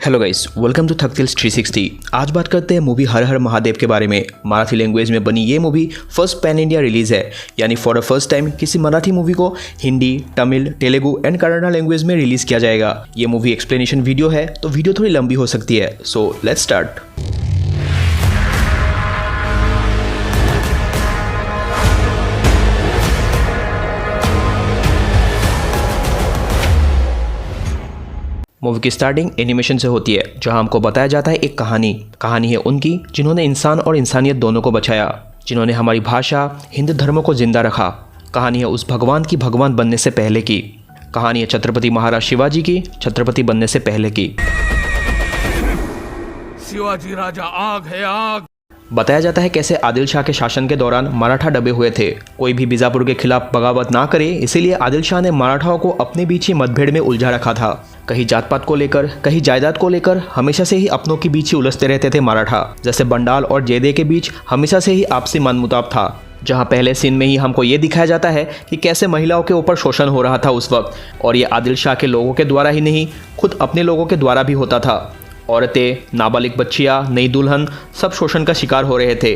Hello guys, welcome to थकतिल्स 360। आज बात करते हैं मूवी हर हर महादेव के बारे में। मराठी लैंग्वेज में बनी ये movie first pan India release है, यानी फॉर द फर्स्ट टाइम किसी मराठी मूवी को हिंदी, तमिल, तेलुगु एंड कन्नड़ा लैंग्वेज में रिलीज़ किया जाएगा। ये मूवी एक्सप्लेनेशन वीडियो है, तो वीडियो थोड़ी लंबी हो सकती है। So let's start. मूवी की स्टार्टिंग एनिमेशन से होती है, जहां हमको बताया जाता है एक कहानी है उनकी जिन्होंने इंसान और इंसानियत दोनों को बचाया, जिन्होंने हमारी भाषा हिंदू धर्म को जिंदा रखा। कहानी है उस भगवान की भगवान बनने से पहले की। कहानी है छत्रपति महाराज शिवाजी की छत्रपति बनने से पहले की। शिवाजी राजा आग है आग। बताया जाता है कैसे आदिल शाह के शासन के दौरान मराठा दबे हुए थे। कोई भी बीजापुर के खिलाफ बगावत ना करे, इसीलिए आदिल शाह ने मराठाओं को अपने बीच ही मतभेड़ में उलझा रखा था। कहीं जात पात को लेकर, कहीं जायदाद को लेकर हमेशा से ही अपनों के बीच ही उलझते रहते थे मराठा। जैसे बंडाल और जयदे के बीच हमेशा से ही आपसी मनमुटाव था। जहां पहले सीन में ही हमको ये दिखाया जाता है कि कैसे महिलाओं के ऊपर शोषण हो रहा था उस वक्त, और ये आदिल शाह के लोगों के द्वारा ही नहीं, खुद अपने लोगों के द्वारा भी होता था। औरतें, नाबालिग बच्चियाँ, नई दुल्हन सब शोषण का शिकार हो रहे थे।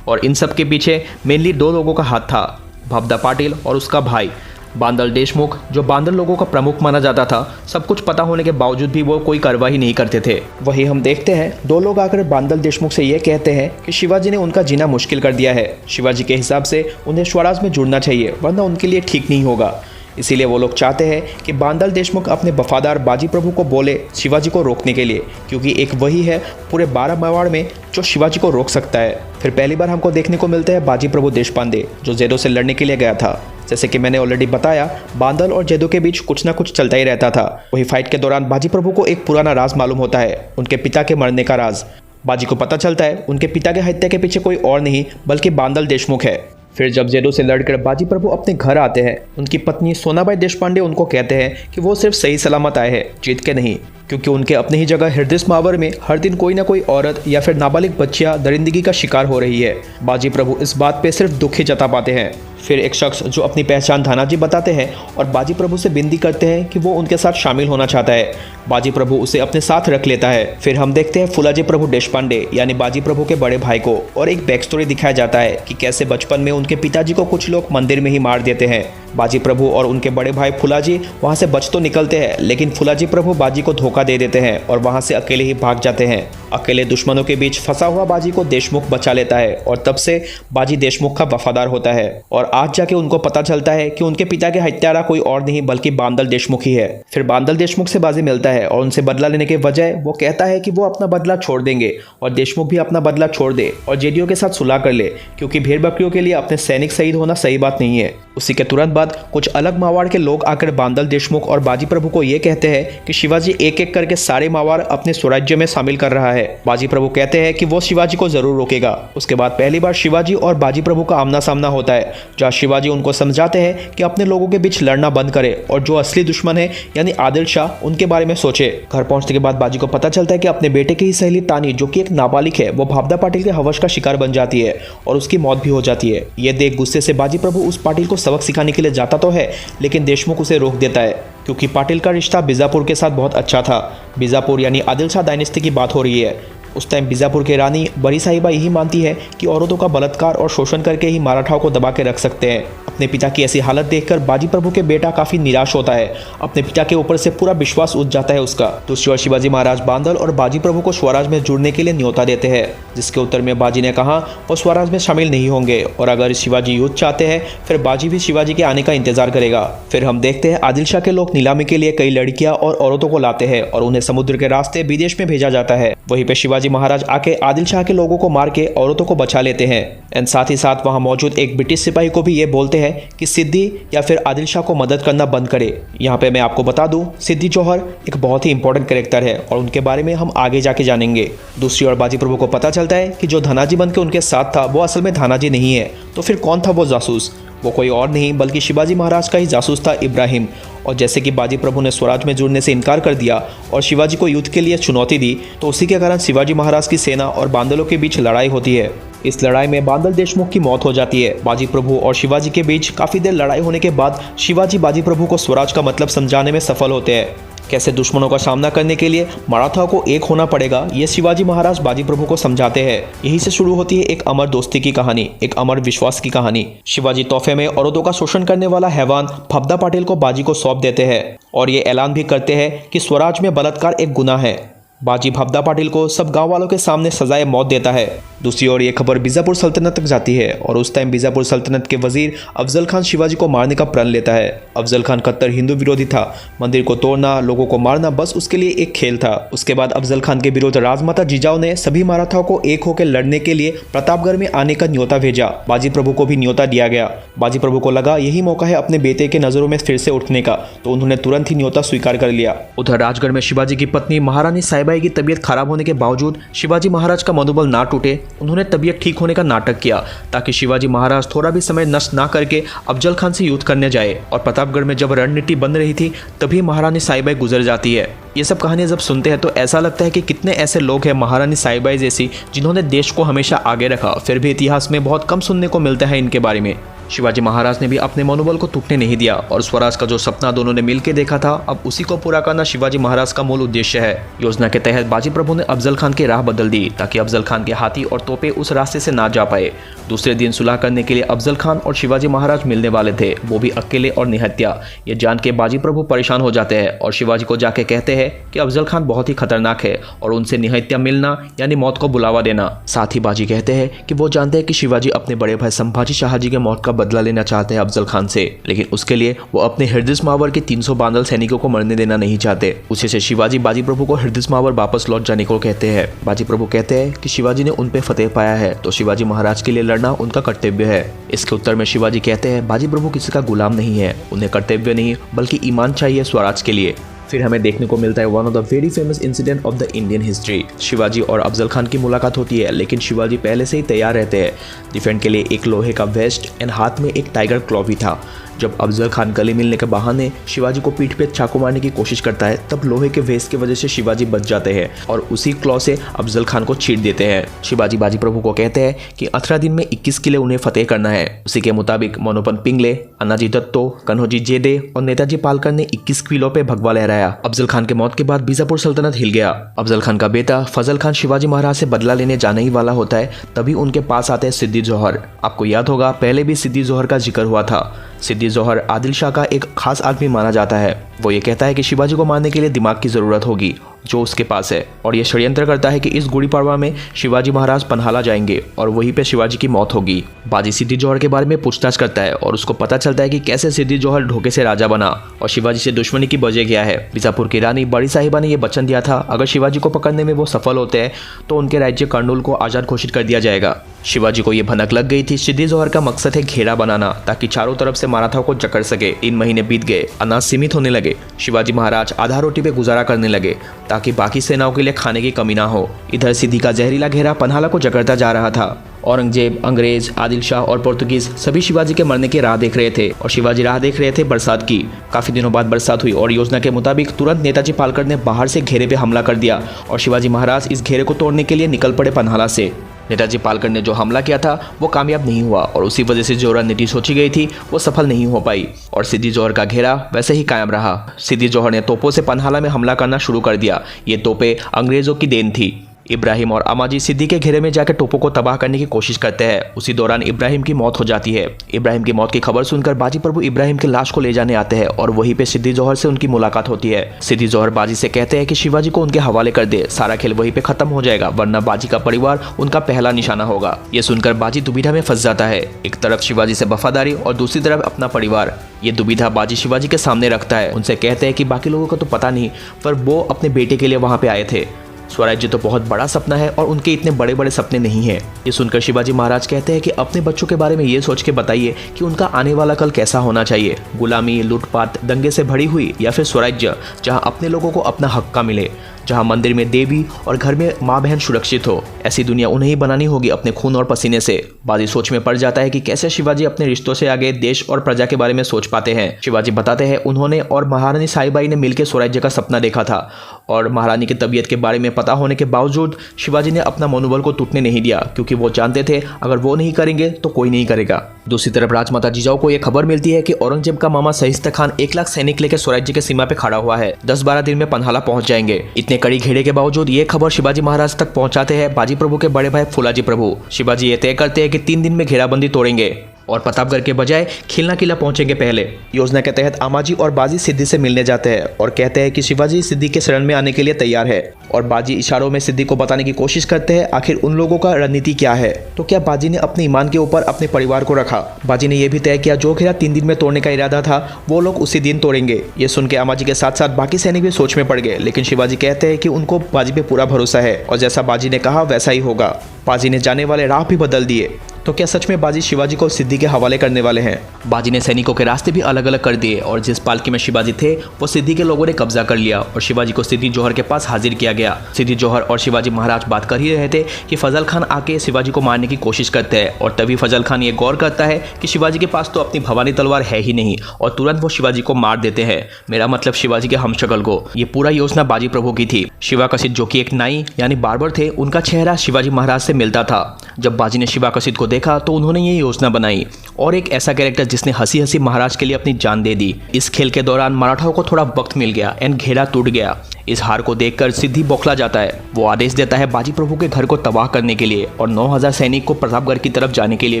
और इन सब के पीछे मेनली दो लोगों का हाथ था, भवदा पाटिल और उसका भाई बांदल देशमुख, जो बांदल लोगों का प्रमुख माना जाता था। सब कुछ पता होने के बावजूद भी वो कोई कार्रवाई नहीं करते थे। वही हम देखते हैं दो लोग आकर बांदल देशमुख से ये कहते हैं कि शिवाजी ने उनका जीना मुश्किल कर दिया है। शिवाजी के हिसाब से उन्हें स्वराज में जुड़ना चाहिए, वरना उनके लिए ठीक नहीं होगा। इसीलिए वो लोग चाहते हैं कि बांदल देशमुख अपने वफादार बाजी प्रभु को बोले शिवाजी को रोकने के लिए, क्योंकि एक वही है पूरे 12 मेवाड़ में जो शिवाजी को रोक सकता है। फिर पहली बार हमको देखने को मिलते हैं बाजी प्रभु देशपांडे, जो जैदो से लड़ने के लिए गया था। जैसे कि मैंने ऑलरेडी बताया, बांदल और जैदो के बीच कुछ ना कुछ चलता ही रहता था। वही फाइट के दौरान बाजी प्रभु को एक पुराना राज मालूम होता है, उनके पिता के मरने का राज। बाजी को पता चलता है उनके पिता के हत्या के पीछे कोई और नहीं बल्कि बांदल देशमुख है। फिर जब जैदो से लड़कर बाजी प्रभु अपने घर आते हैं, उनकी पत्नी सोनाबाई देशपांडे उनको कहते हैं कि वो सिर्फ सही सलामत आए हैं, जीत के नहीं, क्योंकि उनके अपनी ही जगह हृदय महावर में हर दिन कोई ना कोई औरत या फिर नाबालिग बच्चियां दरिंदगी का शिकार हो रही है। बाजी प्रभु इस बात पे सिर्फ दुख ही जता पाते हैं। फिर एक शख्स जो अपनी पहचान धानाजी बताते हैं और बाजी प्रभु से विनती करते हैं कि वो उनके साथ शामिल होना चाहता है। बाजी प्रभु उसे अपने साथ रख लेता है। फिर हम देखते हैं फुलाजी प्रभु देशपांडे यानी बाजी प्रभु के बड़े भाई को, और एक बैक स्टोरी दिखाया जाता है कि कैसे बचपन में उनके पिताजी को कुछ लोग मंदिर में ही मार देते हैं। बाजी प्रभु और उनके बड़े भाई फुलाजी वहां से बच तो निकलते हैं, लेकिन फुलाजी प्रभु बाजी को धोखा दे देते हैं और वहां से अकेले ही भाग जाते हैं। अकेले दुश्मनों के बीच फंसा हुआ बाजी को देशमुख बचा लेता है, और तब से बाजी देशमुख का वफादार होता है। और आज जाके उनको पता चलता है कि उनके पिता के हत्यारा कोई और नहीं बल्कि बांदल देशमुख ही है। फिर बांदल देशमुख से बाजी मिलता है और उनसे बदला लेने के बजाय वो कहता है कि वो अपना बदला छोड़ देंगे और देशमुख भी अपना बदला छोड़ दे और जेडीओ के साथ सुलह कर ले, क्योंकि भेड़ बकरियों के लिए अपने सैनिक शहीद होना सही बात नहीं है। उसी के तुरंत बाद कुछ अलग मावाड़ के लोग आकर बांदल देशमुख और बाजी प्रभु को ये कहते हैं कि शिवाजी एक एक करके सारे मावाड़ अपने स्वराज्य में शामिल कर रहा है। बाजी प्रभु कहते हैं कि वो शिवाजी को जरूर रोकेगा। उसके बाद पहली बार शिवाजी और बाजी प्रभु का आमना सामना होता है, जहाँ शिवाजी उनको समझाते हैं कि अपने लोगों के बीच लड़ना बंद करे और जो असली दुश्मन है यानी आदिल शाह, उनके बारे में सोचे। घर पहुंचने के बाद बाजी को पता चलता है कि अपने बेटे की ही सहेली तानी, जो कि एक नाबालिग है, वो भावदा पाटिल के हवस का शिकार बन जाती है और उसकी मौत भी हो जाती है। ये देख गुस्से से बाजी प्रभु उस पाटिल को सबक सिखाने के लिए जाता तो है, लेकिन देशमुख उसे रोक देता है, क्योंकि पाटिल का रिश्ता बीजापुर के साथ बहुत अच्छा था। बीजापुर यानी आदिल शाह डायनेस्टी की बात हो रही है। उस टाइम बीजापुर के रानी बड़ी साहिबा यही मानती है कि औरतों का बलात्कार और शोषण करके ही मराठाओं को दबा के रख सकते हैं। अपने पिता की ऐसी हालत देखकर बाजी प्रभु के बेटा काफी निराश होता है। अपने पिता के ऊपर से पूरा विश्वास उठ जाता है उसका। दूसरी ओर शिवाजी महाराज बांदल और बाजी प्रभु को स्वराज में जुड़ने के लिए न्योता देते हैं, जिसके उत्तर में बाजी ने कहा वो स्वराज में शामिल नहीं होंगे, और अगर शिवाजी युद्ध चाहते हैं फिर बाजी भी शिवाजी के आने का इंतजार करेगा। फिर हम देखते हैं आदिल शाह के लोग नीलामी के लिए कई लड़कियां और औरतों को लाते हैं और उन्हें समुद्र के रास्ते विदेश में भेजा जाता है। वहीं पे शिवाजी महाराज आके आदिल शाह के लोगों को मार के औरतों को बचा लेते हैं। एंड साथ ही साथ वहां मौजूद एक ब्रिटिश सिपाही को भी ये बोलते हैं कि सिद्दी या फिर आदिल शाह को मदद करना बंद करे। यहाँ पे मैं आपको बता दूं, सिद्दी जौहर एक बहुत ही इंपॉर्टेंट कैरेक्टर है और उनके बारे में हम आगे जाके जानेंगे। दूसरी ओर बाजी प्रभु को पता चलता है कि जो धनाजी बन के उनके साथ था वो असल में धनाजी नहीं है। तो फिर कौन था वो जासूस? वो कोई और नहीं बल्कि शिवाजी महाराज का ही जासूस था इब्राहिम। और जैसे कि बाजी प्रभु ने स्वराज में जुड़ने से इनकार कर दिया और शिवाजी को युद्ध के लिए चुनौती दी, तो उसी के कारण शिवाजी महाराज की सेना और बांदलों के बीच लड़ाई होती है। इस लड़ाई में बांदल देशमुख की मौत हो जाती है। बाजी प्रभु और शिवाजी के बीच काफी देर लड़ाई होने के बाद शिवाजी बाजी प्रभु को स्वराज का मतलब समझाने में सफल होते हैं। कैसे दुश्मनों का सामना करने के लिए मराठाओं को एक होना पड़ेगा, ये शिवाजी महाराज बाजी प्रभु को समझाते हैं। यहीं से शुरू होती है एक अमर दोस्ती की कहानी, एक अमर विश्वास की कहानी। शिवाजी तोहफे में औरतों का शोषण करने वाला हैवान फबदा पाटिल को बाजी को सौंप देते हैं और ये ऐलान भी करते हैं कि स्वराज में बलात्कार एक गुनाह है। बाजी फबदा पाटिल को सब गांव वालों के सामने सजाए मौत देता है। दूसरी ओर ये खबर बीजापुर सल्तनत तक जाती है और उस टाइम बीजापुर सल्तनत के वजीर अफजल खान शिवाजी को मारने का प्रण लेता है। अफजल खान कट्टर हिंदू विरोधी था। मंदिर को तोड़ना, लोगों को मारना बस उसके लिए एक खेल था। उसके बाद अफजल खान के विरुद्ध राजमाता जिजाऊ ने सभी मराठाओं को एक होकर लड़ने के लिए प्रतापगढ़ में आने का न्योता भेजा। बाजी प्रभु को भी न्योता दिया गया। बाजी प्रभु को लगा यही मौका है अपने बेटे के नजरों में फिर से उठने का, तो उन्होंने तुरंत ही न्योता स्वीकार कर लिया। उधर राजगढ़ में शिवाजी की पत्नी महारानी साहिबाई की तबीयत खराब होने के बावजूद शिवाजी महाराज का मनोबल ना टूटे। उन्होंने तबीयत ठीक होने का नाटक किया ताकि शिवाजी महाराज थोड़ा भी समय नष्ट ना करके अफजल खान से युद्ध करने जाए। और प्रतापगढ़ में जब रणनीति बन रही थी तभी महारानी साहिबाई गुजर जाती है। ये सब कहानियां जब सुनते हैं तो ऐसा लगता है कि कितने ऐसे लोग हैं महारानी साहिबाई जैसी जिन्होंने देश को हमेशा आगे रखा, फिर भी इतिहास में बहुत कम सुनने को मिलता है इनके बारे में। शिवाजी महाराज ने भी अपने मनोबल को टूटने नहीं दिया और स्वराज का जो सपना दोनों ने मिलकर देखा था, अब उसी को पूरा करना शिवाजी महाराज का मूल उद्देश्य है। योजना के तहत बाजी प्रभु ने अफजल खान की राह बदल दी ताकि अफजल खान के हाथी और तोपे उस रास्ते से ना जा पाए। दूसरे दिन सुलह करने के लिए अफजल खान और शिवाजी महाराज मिलने वाले थे, वो भी अकेले और निहत्या। ये जान के बाजी प्रभु परेशान हो जाते हैं और शिवाजी को जाके कहते हैं कि अफजल खान बहुत ही खतरनाक है और उनसे निहत्या मिलना यानी मौत को बुलावा देना। साथ ही बाजी कहते हैं कि वो जानते हैं कि शिवाजी अपने बड़े भाई संभाजी शाहजी के मौत का बदला लेना चाहते हैं अफजल खान से, लेकिन उसके लिए वो अपने हरदिस महावर के 300 बांदल सैनिकों को मरने देना नहीं चाहते। उसी से शिवाजी बाजी प्रभु को हरदिस महावर वापस लौट जाने को कहते हैं। बाजी प्रभु कहते हैं कि शिवाजी ने उन पे फतेह पाया है तो शिवाजी महाराज के लिए लड़ना उनका कर्तव्य है। इसके उत्तर में शिवाजी कहते हैं बाजी प्रभु किसी का गुलाम नहीं है, उन्हें कर्तव्य नहीं बल्कि ईमान चाहिए स्वराज के लिए। फिर हमें देखने को मिलता है one of the very famous incident of the Indian history. Shivaji और अफजल खान की मुलाकात होती है, लेकिन शिवाजी पहले से ही तैयार रहते हैं। डिफेंड के लिए एक लोहे का वेस्ट एंड हाथ में एक टाइगर क्लॉ भी था। जब अफजल खान गले मिलने के बहाने शिवाजी को पीठ पे चाकू मारने की कोशिश करता है, तब लोहे के वेस्ट की वजह से शिवाजी बच जाते हैं और उसी क्लॉ से अफजल खान को चीर देते हैं। शिवाजी बाजी प्रभु को कहते हैं कि 18 दिन में 21 किले उन्हें फतेह करना है। उसी के मुताबिक मनोपन पिंगले, अन्नाजी दत्तो, कन्होजी जेदे और नेताजी पालकर ने 21 किलों पे भगवा लहराया। अफजल खान के मौत के बाद बीजापुर सल्तनत हिल गया। अफजल खान का बेटा फजल खान शिवाजी महाराज से बदला लेने जाने ही वाला होता है, तभी उनके पास आते हैं सिद्दी जौहर। आपको याद होगा पहले भी सिद्दी जौहर का जिक्र हुआ था। सिद्दी जौहर आदिल शाह का एक खास आदमी माना जाता है। वो ये कहता है कि शिवाजी को मारने के लिए दिमाग की जरूरत होगी जो उसके पास है, और ये षड्यंत्र करता है कि इस गुड़ी पड़वा में शिवाजी महाराज पन्हाला जाएंगे और वहीं पे शिवाजी की मौत होगी। बाजी सिद्दी जौहर के बारे में पूछताछ करता है और उसको पता चलता है कि कैसे सिद्दी जौहर धोखे से राजा बना और शिवाजी से दुश्मनी की वजह क्या है। बीजापुर की रानी बड़ी साहिबा ने यह वचन दिया था अगर शिवाजी को पकड़ने में वो सफल होते हैं तो उनके राज्य कर्नूल को आजाद घोषित कर दिया जाएगा। शिवाजी को यह भनक लग गई थी सिद्दी जौहर का मकसद है घेरा बनाना ताकि चारों तरफ से मराठाओं को जकड़ सके। 3 महीने बीत गए, अनाज सीमित होने लगे। शिवाजी महाराज आधा रोटी पे गुजारा करने लगे ताकि बाकी सेनाओं के लिए खाने की कमी ना हो। इधर सिद्दी का जहरीला घेरा पन्हाला को जकड़ता जा रहा था। औरंगजेब, अंग्रेज, आदिल शाह और पोर्तुगीज सभी शिवाजी के मरने की राह देख रहे थे और शिवाजी राह देख रहे थे बरसात की। काफी दिनों बाद बरसात हुई और योजना के मुताबिक तुरंत नेताजी पालकर ने बाहर से घेरे पे हमला कर दिया और शिवाजी महाराज इस घेरे को तोड़ने के लिए निकल पड़े पन्हाला से। नेताजी पालकर ने जो हमला किया था वो कामयाब नहीं हुआ और उसी वजह से जो रणनीति सोची गई थी वो सफल नहीं हो पाई और सिद्दी जौहर का घेरा वैसे ही कायम रहा। सिद्दी जौहर ने तोपों से पन्हाला में हमला करना शुरू कर दिया। ये तोपें अंग्रेजों की देन थी। इब्राहिम और अमाजी सिद्दी के घेरे में जाकर तोपों को तबाह करने की कोशिश करते हैं। उसी दौरान इब्राहिम की मौत हो जाती है। इब्राहिम की मौत की खबर सुनकर बाजी प्रभु इब्राहिम की लाश को ले जाने आते हैं और वहीं पे सिद्दी जौहर से उनकी मुलाकात होती है। सिद्दी जौहर बाजी से कहते हैं कि शिवाजी को उनके हवाले कर दे, सारा खेल वहीं पे खत्म हो जाएगा वरना बाजी का परिवार उनका पहला निशाना होगा। ये सुनकर बाजी दुविधा में फंस जाता है, एक तरफ शिवाजी से वफादारी और दूसरी तरफ अपना परिवार। ये दुविधा बाजी शिवाजी के सामने रखता है। उनसे कहते हैं कि बाकी लोगों को तो पता नहीं पर वो अपने बेटे के लिए वहां पे आए थे। स्वराज्य तो बहुत बड़ा सपना है और उनके इतने बड़े बड़े सपने नहीं हैं। ये सुनकर शिवाजी महाराज कहते हैं कि अपने बच्चों के बारे में ये सोच के बताइए कि उनका आने वाला कल कैसा होना चाहिए, गुलामी, लूटपाट, दंगे से भरी हुई या फिर स्वराज्य जहां अपने लोगों को अपना हक का मिले। जहाँ मंदिर में देवी और घर में माँ बहन सुरक्षित हो। ऐसी दुनिया उन्हें ही बनानी होगी अपने खून और पसीने से। बाजी सोच में पड़ जाता है कि कैसे शिवाजी अपने रिश्तों से आगे देश और प्रजा के बारे में सोच पाते हैं। शिवाजी बताते हैं उन्होंने और महारानी साईबाई ने मिलकर स्वराज्य का सपना देखा था और महारानी की तबीयत के बारे में पता होने के बावजूद शिवाजी ने अपना मनोबल को टूटने नहीं दिया, क्योंकि वो जानते थे अगर वो नहीं करेंगे तो कोई नहीं करेगा। दूसरी तरफ राजमाता जिजाऊ को यह खबर मिलती है कि औरंगजेब का मामा शाइस्ता खान 1 लाख सैनिक लेकर स्वराज्य के सीमा पे खड़ा हुआ है। 10-12 दिन में पन्हाला पहुंच जाएंगे। इतने कड़ी घेरे के बावजूद ये खबर शिवाजी महाराज तक पहुंचाते हैं बाजी प्रभु के बड़े भाई फुलाजी प्रभु। शिवाजी ये तय करते हैं कि 3 दिन में घेराबंदी तोड़ेंगे और प्रतापगढ़ के बजाय खिलना किला पहुंचेंगे। पहले योजना के तहत आमाजी और बाजी सिद्धि से मिलने जाते हैं और कहते हैं कि शिवाजी सिद्धि के शरण में आने के लिए तैयार है। और बाजी इशारों में सिद्धि को बताने की कोशिश करते हैं आखिर उन लोगों का रणनीति क्या है। तो क्या बाजी ने अपने ईमान के ऊपर अपने परिवार को रखा? बाजी ने यह भी तय किया जो घेरा 3 दिन में तोड़ने का इरादा था वो लोग उसी दिन तोड़ेंगे। ये सुन के आमाजी के साथ साथ बाकी सैनिक भी सोच में पड़ गए, लेकिन शिवाजी कहते हैं कि उनको बाजी पे पूरा भरोसा है और जैसा बाजी ने कहा वैसा ही होगा। बाजी ने जाने वाले राह भी बदल दिए। तो क्या सच में बाजी शिवाजी को सिद्धि के हवाले करने वाले हैं? बाजी ने सैनिकों के रास्ते भी अलग अलग कर दिए और जिस पालकी में शिवाजी थे वो सिद्धि के लोगों ने कब्जा कर लिया और शिवाजी को सिद्धि जौहर के पास हाजिर किया गया। सिद्धि जौहर और शिवाजी महाराज बात कर ही रहे थे कि फजल खान आके शिवाजी को मारने की कोशिश करते हैं और तभी फजल खान ये गौर करता है कि शिवाजी के पास तो अपनी भवानी तलवार है ही नहीं और तुरंत वो शिवाजी को मार देते हैं। मेरा मतलब शिवाजी के हमशक्ल को। ये पूरा योजना बाजी प्रभु की थी। शिवाकसित जो कि एक नाई यानी बार्बर थे, उनका चेहरा शिवाजी महाराज से मिलता था। जब बाजी ने शिवाकसित को देखा तो उन्होंने ये योजना बनाई और एक ऐसा कैरेक्टर जिसने हंसी हंसी महाराज के लिए अपनी जान दे दी। इस खेल के दौरान मराठाओं को थोड़ा वक्त मिल गया एंड घेरा टूट गया। इस हार को देखकर सिद्धि बौखला जाता है। वो आदेश देता है बाजी प्रभु के घर को तबाह करने के लिए और 9000 सैनिक को प्रतापगढ़ की तरफ जाने के लिए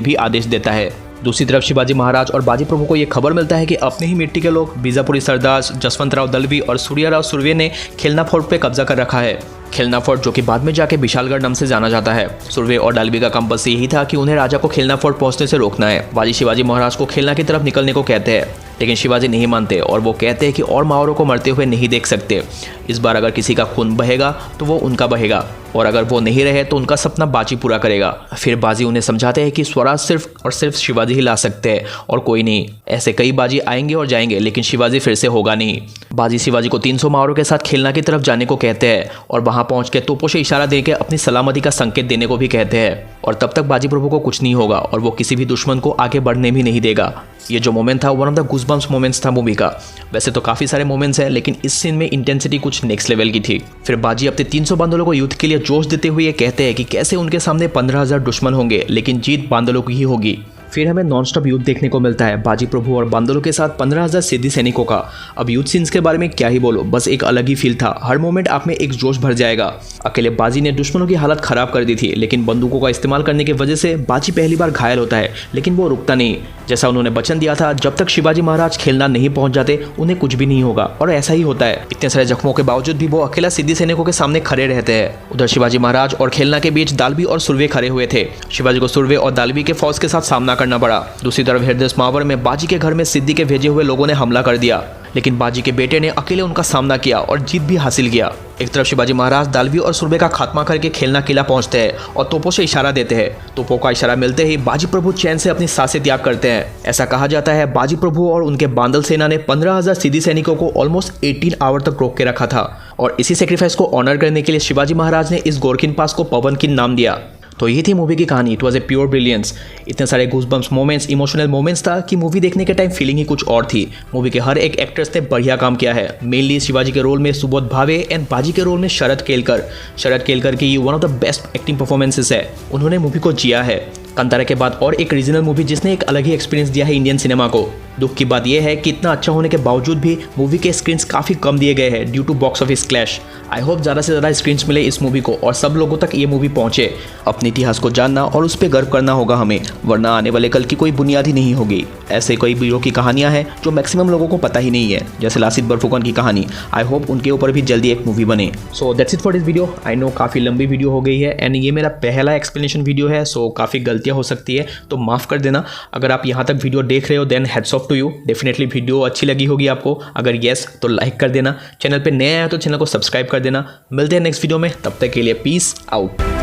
भी आदेश देता है। दूसरी तरफ शिवाजी महाराज और बाजी प्रभु को यह खबर मिलता है कि अपने ही मिट्टी के लोग बीजापुरी सरदार जसवंतराव दलवी और सूर्याराव सुर्वे ने खिलना फोर्ट पे कब्जा कर रखा है। खिलना फोर्ट जो कि बाद में जाके विशालगढ़ नाम से जाना जाता है। सुर्वे और डालवी का कंपस यही था कि उन्हें राजा को खिलना फोर्ट पहुंचने से रोकना है। बाजी शिवाजी महाराज को खिलना की तरफ निकलने को कहते हैं, लेकिन शिवाजी नहीं मानते और वो कहते हैं कि और मावरों को मरते हुए नहीं देख सकते। इस बार अगर किसी का खून बहेगा तो वो उनका बहेगा और अगर वो नहीं रहे तो उनका सपना बाजी पूरा करेगा। फिर बाजी उन्हें समझाते हैं कि स्वराज सिर्फ और सिर्फ शिवाजी ही ला सकते हैं और कोई नहीं। ऐसे कई बाजी आएंगे और जाएंगे, लेकिन शिवाजी फिर से होगा नहीं। बाजी शिवाजी को 300 मावरों के साथ खिलना की तरफ जाने को कहते हैं और वहां पहुंच के तोपों से इशारा देकर अपनी सलामती का संकेत देने को भी कहते हैं। और तब तक बाजी प्रभु को कुछ नहीं होगा और वो किसी भी दुश्मन को आगे बढ़ने भी नहीं देगा। ये जो मोमेंट था one of the goosebumps moments था मूवी का। वैसे तो काफ़ी सारे मोमेंट्स हैं, लेकिन इस सीन में इंटेंसिटी कुछ नेक्स्ट लेवल की थी। फिर बाजी अपने 300 बांदलों को युद्ध के लिए जोश देते हुए ये कहते हैं कि कैसे उनके सामने 15,000 दुश्मन होंगे, लेकिन जीत बांदलों की ही होगी। फिर हमें नॉनस्टॉप युद्ध देखने को मिलता है बाजी प्रभु और बांदलों के साथ 15,000 सिद्धि सैनिकों का। अब युद्ध सीन्स के बारे में क्या ही बोलो, बस एक अलग ही फील था। हर मोमेंट आप में एक जोश भर जाएगा। अकेले बाजी ने दुश्मनों की हालत खराब कर दी थी, लेकिन बंदूकों का इस्तेमाल करने की वजह से बाजी पहली बार घायल होता है, लेकिन वो रुकता नहीं। जैसा उन्होंने वचन दिया था, जब तक शिवाजी महाराज खिलना नहीं पहुंच जाते उन्हें कुछ भी नहीं होगा, और ऐसा ही होता है। इतने सारे जख्मों के बावजूद भी वो अकेला सिद्धि सैनिकों के सामने खड़े रहते हैं। उधर शिवाजी महाराज और खिलना के बीच दालवी और सुर्वे खड़े हुए थे। शिवाजी को सुर्वे और दालवी के फौज के साथ सामना करना पड़ा। दूसरी तरफ हरदेश मावर में बाजी के घर में सिद्धि के भेजे हुए लोगों ने हमला कर दिया, लेकिन बाजी के बेटे ने अकेले उनका सामना किया और जीत भी हासिल किया। एक तरफ शिवाजी महाराज दालवी और सुर्वे का खात्मा करके खिलना किला पहुंचते हैं और तोपों से इशारा देते हैं। तोपों का इशारा मिलते ही बाजी प्रभु चैन से अपनी सांसें त्याग करते हैं। ऐसा कहा जाता है बाजी प्रभु और उनके बांदल सेना ने 15,000 सिद्धि सैनिकों को ऑलमोस्ट 18 आवर तक रोक के रखा था, और इसी सेक्रीफाइस को ऑनर करने के लिए शिवाजी महाराज ने इस गोरकिन पास को पवनकिन नाम दिया। तो ये थी मूवी की कहानी। It was a pure brilliance. इतने सारे गूज़बम्प्स मोमेंट्स, इमोशनल मोमेंट्स था कि मूवी देखने के टाइम फीलिंग ही कुछ और थी। मूवी के हर एक एक्टर्स ने बढ़िया काम किया है। मेनली शिवाजी के रोल में सुबोध भावे एंड बाजी के रोल में शरद केलकर की ये one of the best acting performances है। उन्होंने मूवी को जिया है। कांतारा के बाद और एक रीजनल मूवी जिसने एक अलग ही एक्सपीरियंस दिया है इंडियन सिनेमा को। दुख की बात यह है कि इतना अच्छा होने के बावजूद भी मूवी के स्क्रीन्स काफ़ी कम दिए गए हैं due to box office clash. I hope ज़्यादा से ज़्यादा स्क्रीन्स मिले इस मूवी को और सब लोगों तक ये मूवी पहुंचे। अपने इतिहास को जानना और उस पर गर्व करना होगा हमें, वरना आने वाले कल की कोई बुनियाद ही नहीं होगी। ऐसे कई वीरों की कहानियाँ हैं जो मैक्सिमम लोगों को पता ही नहीं है, जैसे लासित बरफुकन की कहानी। आई होप उनके ऊपर भी जल्दी एक मूवी बने। So that's it for this video. I know काफ़ी लंबी वीडियो हो गई है एंड ये मेरा पहला एक्सप्लेनेशन वीडियो है, सो काफ़ी गलतियाँ हो सकती है, तो माफ़ कर देना। अगर आप यहाँ तक वीडियो देख रहे हो then hats off to you. Definitely video अच्छी लगी होगी आपको। अगर येस तो लाइक कर देना। चैनल पे नए आए तो चैनल को सब्सक्राइब कर देना। मिलते हैं नेक्स्ट वीडियो में, तब तक के लिए पीस आउट।